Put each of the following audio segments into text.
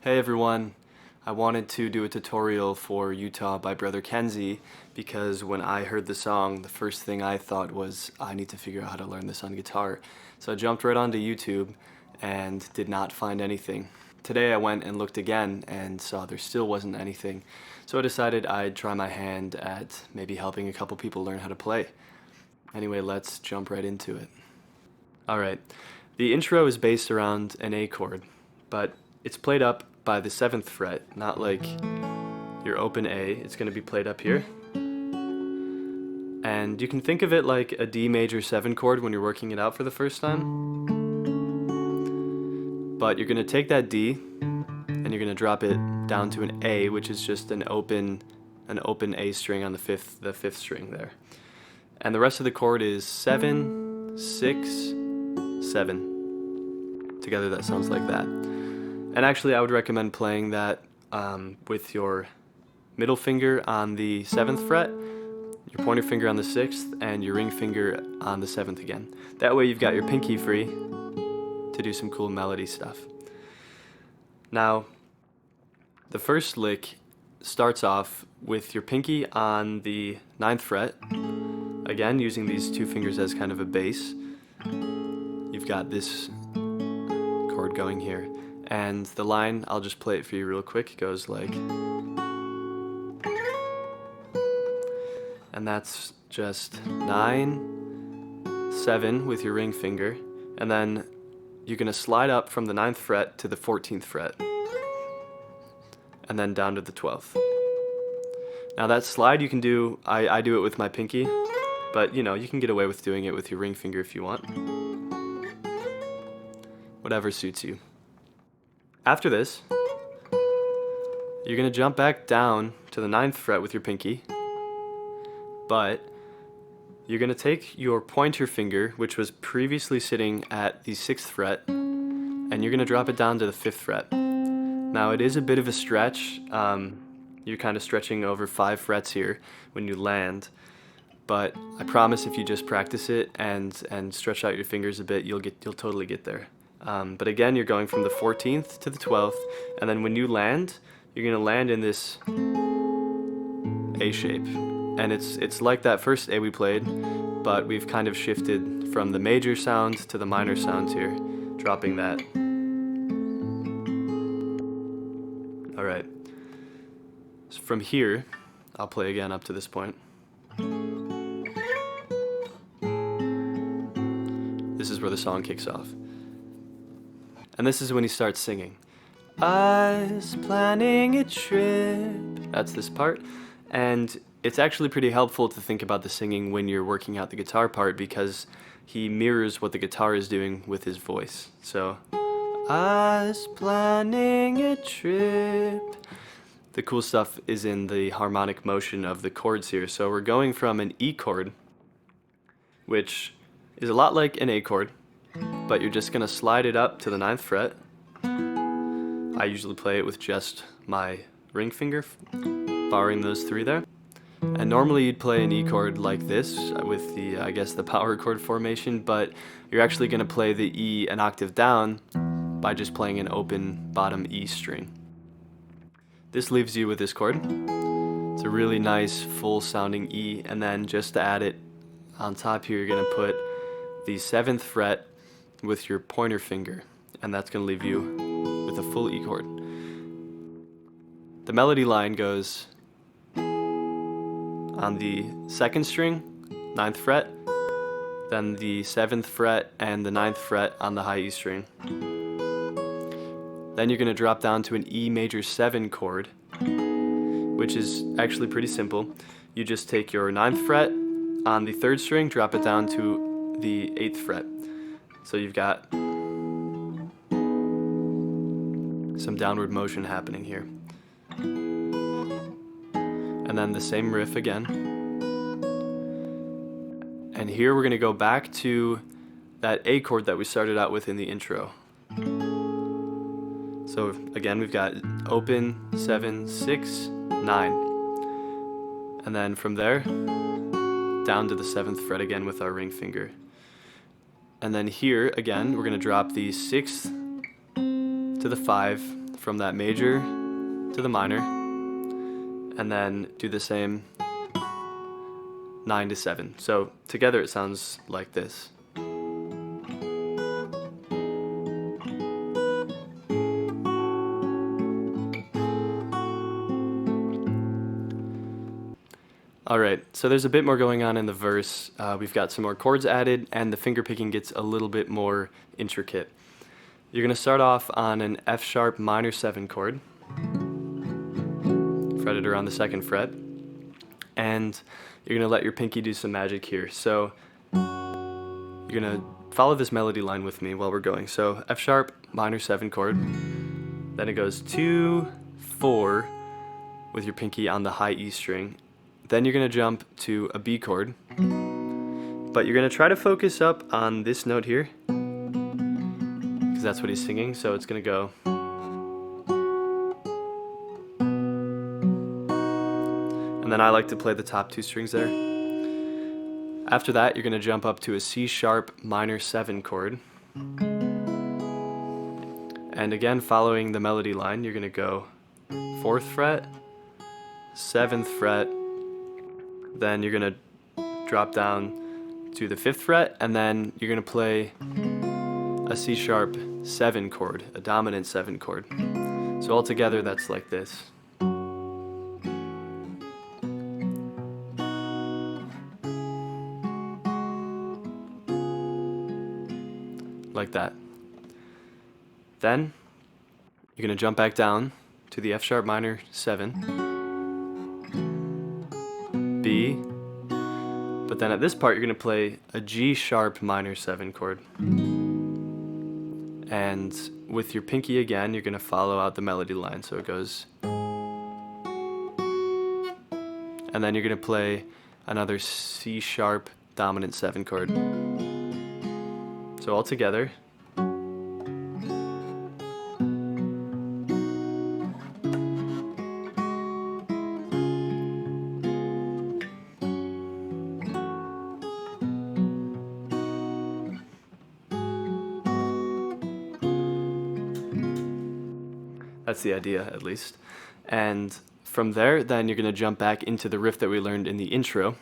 Hey everyone, I wanted to do a tutorial for Utah by brotherkenzie because when I heard the song, the first thing I thought was I need to figure out how to learn this on guitar. So I jumped right onto YouTube and did not find anything. Today I went and looked again and saw there still wasn't anything. So I decided I'd try my hand at maybe helping a couple people learn how to play. Anyway, let's jump right into it. Alright, the intro is based around an A chord, but it's played up by the 7th fret, not like your open A. It's going to be played up here. And you can think of it like a D major 7 chord when you're working it out for the first time. But you're going to take that D and you're going to drop it down to an A, which is just an open A string on the fifth string there. And the rest of the chord is 7, 6, 7. Together that sounds like that. And actually I would recommend playing that with your middle finger on the 7th fret, your pointer finger on the 6th, and your ring finger on the 7th again. That way you've got your pinky free to do some cool melody stuff. Now, the first lick starts off with your pinky on the 9th fret, again using these two fingers as kind of a bass. You've got this chord going here. And the line, I'll just play it for you real quick, goes like, and that's just 9, 7 with your ring finger, and then you're going to slide up from the 9th fret to the 14th fret, and then down to the 12th. Now that slide you can do, I do it with my pinky, but you know, you can get away with doing it with your ring finger if you want. Whatever suits you. After this, you're going to jump back down to the 9th fret with your pinky, but you're going to take your pointer finger, which was previously sitting at the 6th fret, and you're going to drop it down to the 5th fret. Now it is a bit of a stretch. You're kind of stretching over 5 frets here when you land, but I promise if you just practice it and stretch out your fingers a bit, you'll totally get there. But again, you're going from the 14th to the 12th, and then when you land, you're going to land in this A shape. And it's like that first A we played, but we've kind of shifted from the major sound to the minor sound here, dropping that. Alright, so from here, I'll play again up to this point. This is where the song kicks off. And this is when he starts singing. I was planning a trip. That's this part. And it's actually pretty helpful to think about the singing when you're working out the guitar part because he mirrors what the guitar is doing with his voice. So, I was planning a trip. The cool stuff is in the harmonic motion of the chords here. So we're going from an E chord, which is a lot like an A chord, but you're just going to slide it up to the 9th fret. I usually play it with just my ring finger, barring those 3 there. And normally you'd play an E chord like this with the, I guess, the power chord formation, but you're actually going to play the E an octave down by just playing an open bottom E string. This leaves you with this chord. It's a really nice full sounding E, and then just to add it on top here, you're going to put the 7th fret with your pointer finger, and that's going to leave you with a full E chord. The melody line goes on the 2nd string, 9th fret, then the 7th fret and the 9th fret on the high E string. Then you're going to drop down to an E major 7 chord, which is actually pretty simple. You just take your 9th fret on the 3rd string, drop it down to the 8th fret. So you've got some downward motion happening here. And then the same riff again. And here we're going to go back to that A chord that we started out with in the intro. So again, we've got open, 7, 6, 9. And then from there, down to the 7th fret again with our ring finger. And then here, again, we're going to drop the 6th to the 5, from that major to the minor, and then do the same 9 to 7. So together it sounds like this. Alright, so there's a bit more going on in the verse. We've got some more chords added, and the finger picking gets a little bit more intricate. You're going to start off on an F sharp minor 7 chord, fretted around the 2nd fret, and you're going to let your pinky do some magic here. So you're going to follow this melody line with me while we're going. So F sharp minor 7 chord, then it goes 2, 4 with your pinky on the high E string. Then you're going to jump to a B chord, but you're going to try to focus up on this note here, because that's what he's singing, so it's going to go. And then I like to play the top 2 strings there. After that, you're going to jump up to a C sharp minor 7 chord. And again, following the melody line, you're going to go 4th fret, 7th fret, then you're going to drop down to the 5th fret, and then you're going to play a C sharp 7 chord, a dominant 7 chord. So altogether that's like this. Like that. Then you're going to jump back down to the F sharp minor 7, B, but then at this part you're going to play a G sharp minor 7 chord. And with your pinky again, you're going to follow out the melody line, so it goes. And then you're going to play another C sharp dominant 7 chord. So all together. That's the idea, at least. And from there, then you're going to jump back into the riff that we learned in the intro.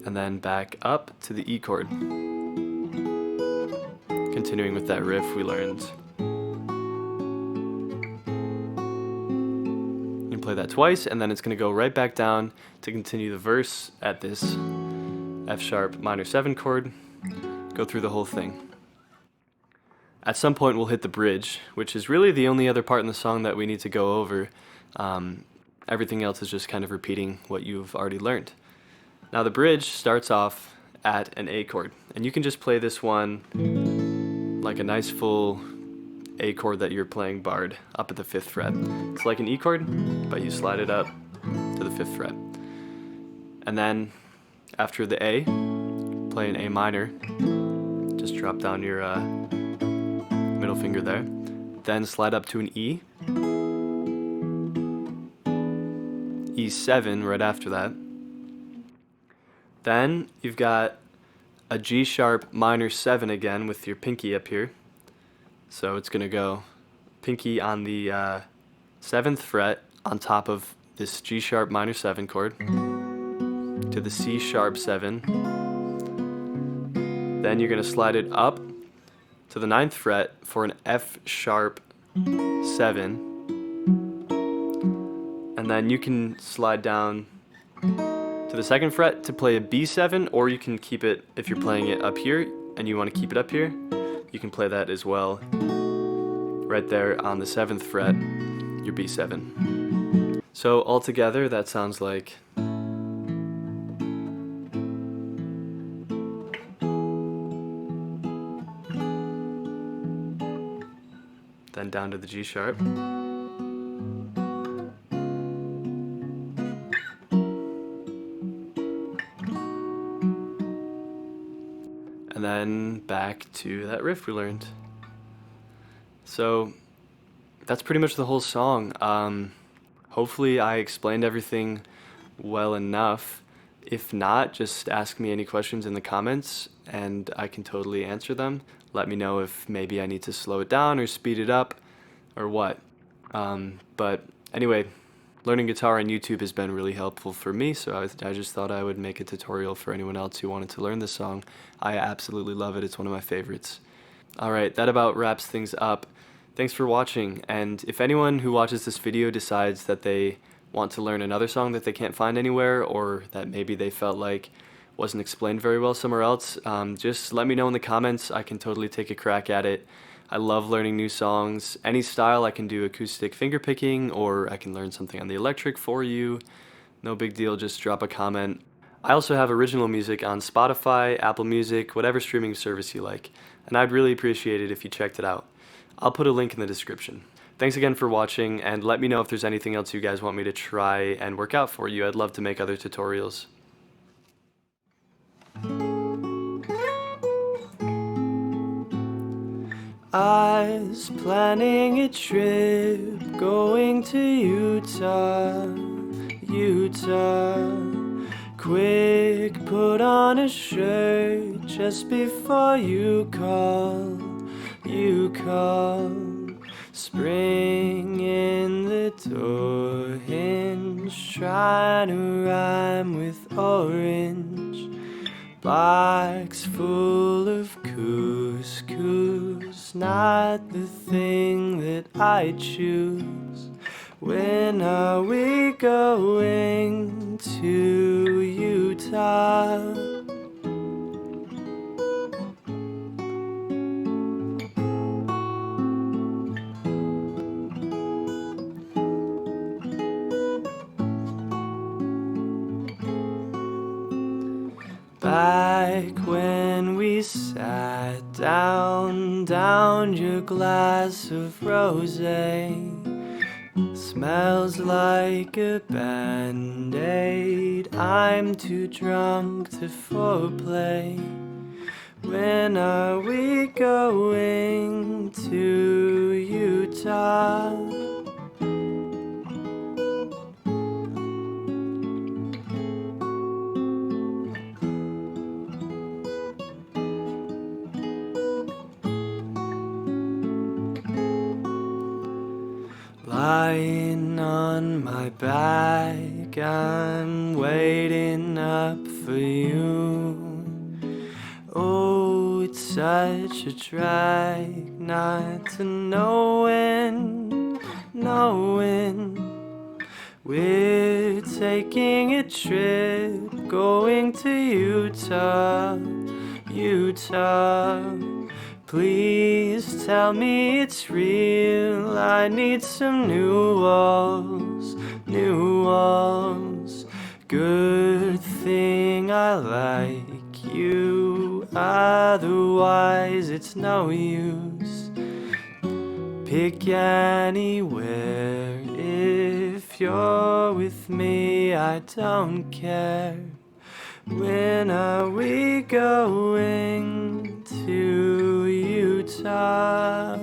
And then back up to the E chord. Continuing with that riff we learned. You can play that twice, and then it's going to go right back down to continue the verse at this F sharp minor 7 chord, go through the whole thing. At some point we'll hit the bridge, which is really the only other part in the song that we need to go over. Everything else is just kind of repeating what you've already learned. Now the bridge starts off at an A chord, and you can just play this one like a nice full A chord that you're playing barred up at the 5th fret. It's like an E chord, but you slide it up to the 5th fret. And then after the A, play an A minor. Just drop down your middle finger there. Then slide up to an E. E7 right after that. Then you've got a G sharp minor 7 again with your pinky up here. So it's going to go pinky on the 7th fret on top of this G sharp minor 7 chord to the C sharp 7. Then you're going to slide it up to the 9th fret for an F sharp 7. And then you can slide down to the 2nd fret to play a B7, or you can keep it, if you're playing it up here and you want to keep it up here, you can play that as well. Right there on the 7th fret, your B7. So altogether that sounds like then down to the G sharp. And then back to that riff we learned. So that's pretty much the whole song. Hopefully I explained everything well enough. If not, just ask me any questions in the comments and I can totally answer them. Let me know if maybe I need to slow it down or speed it up or what. But anyway, learning guitar on YouTube has been really helpful for me, so I just thought I would make a tutorial for anyone else who wanted to learn this song. I absolutely love it. It's one of my favorites. Alright, that about wraps things up. Thanks for watching, and if anyone who watches this video decides that they want to learn another song that they can't find anywhere, or that maybe they felt like wasn't explained very well somewhere else, just let me know in the comments. I can totally take a crack at it. I love learning new songs. Any style, I can do acoustic fingerpicking, or I can learn something on the electric for you. No big deal, just drop a comment. I also have original music on Spotify, Apple Music, whatever streaming service you like, and I'd really appreciate it if you checked it out. I'll put a link in the description. Thanks again for watching, and let me know if there's anything else you guys want me to try and work out for you. I'd love to make other tutorials. I was planning a trip going to Utah. Quick, put on a shirt just before you call. Spring in the door hinge, trying to rhyme with orange. Box full of couscous, not the thing that I choose. When are we going to Utah? Back when we sat down your glass of rosé smells like a Band-Aid. I'm too drunk to foreplay. When are we going to Utah? Lying on my back, I'm waiting up for you. Oh, it's such a drag not to know when we're taking a trip, going to Utah. Please tell me it's real. I need some new walls. Good thing I like you, otherwise it's no use. Pick anywhere, if you're with me I don't care. When are we going to Utah?